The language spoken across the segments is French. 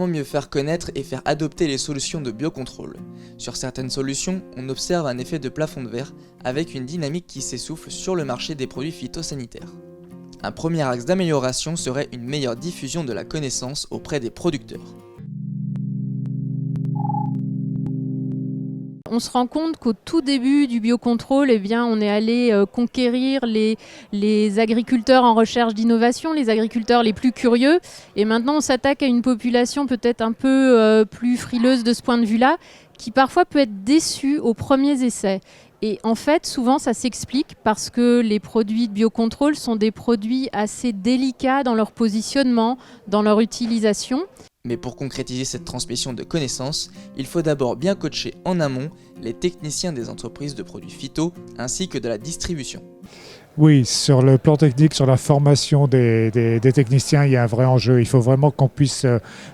comment mieux faire connaître et faire adopter les solutions de biocontrôle. Sur certaines solutions, on observe un effet de plafond de verre avec une dynamique qui s'essouffle sur le marché des produits phytosanitaires. Un premier axe d'amélioration serait une meilleure diffusion de la connaissance auprès des producteurs. On se rend compte qu'au tout début du biocontrôle, on est allé conquérir les agriculteurs en recherche d'innovation, les agriculteurs les plus curieux. Et maintenant, on s'attaque à une population peut-être un peu plus frileuse de ce point de vue-là, qui parfois peut être déçue aux premiers essais. Et en fait, souvent, ça s'explique parce que les produits de biocontrôle sont des produits assez délicats dans leur positionnement, dans leur utilisation. Mais pour concrétiser cette transmission de connaissances, il faut d'abord bien coacher en amont les techniciens des entreprises de produits phyto ainsi que de la distribution. Oui, sur le plan technique, sur la formation des techniciens, il y a un vrai enjeu. Il faut vraiment qu'on puisse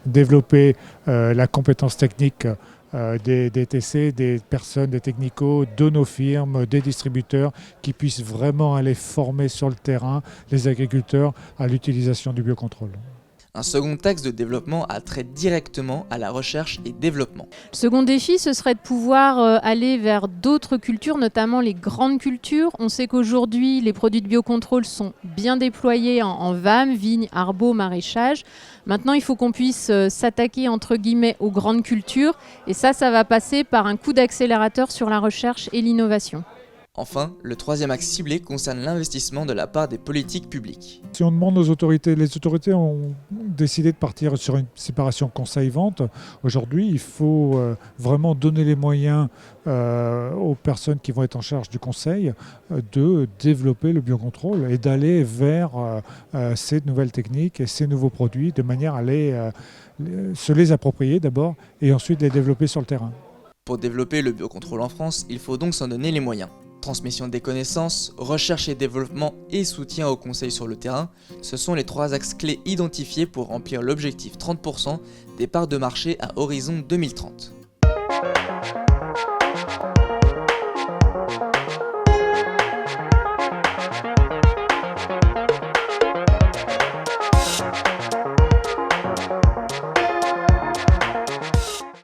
développer la compétence technique des TC, des personnes, des technicos, de nos firmes, des distributeurs qui puissent vraiment aller former sur le terrain les agriculteurs à l'utilisation du biocontrôle. Un second axe de développement a trait directement à la recherche et développement. Le second défi, ce serait de pouvoir aller vers d'autres cultures, notamment les grandes cultures. On sait qu'aujourd'hui, les produits de biocontrôle sont bien déployés en VAM, vignes, arbaux, maraîchage. Maintenant, il faut qu'on puisse s'attaquer, entre guillemets, aux grandes cultures. Et ça va passer par un coup d'accélérateur sur la recherche et l'innovation. Enfin, le troisième axe ciblé concerne l'investissement de la part des politiques publiques. Si on demande aux autorités, les autorités ont décidé de partir sur une séparation conseil-vente. Aujourd'hui, il faut vraiment donner les moyens aux personnes qui vont être en charge du conseil de développer le biocontrôle et d'aller vers ces nouvelles techniques et ces nouveaux produits de manière à se les approprier d'abord et ensuite les développer sur le terrain. Pour développer le biocontrôle en France, il faut donc s'en donner les moyens. Transmission des connaissances, recherche et développement et soutien au conseil sur le terrain, ce sont les trois axes clés identifiés pour remplir l'objectif 30% des parts de marché à horizon 2030.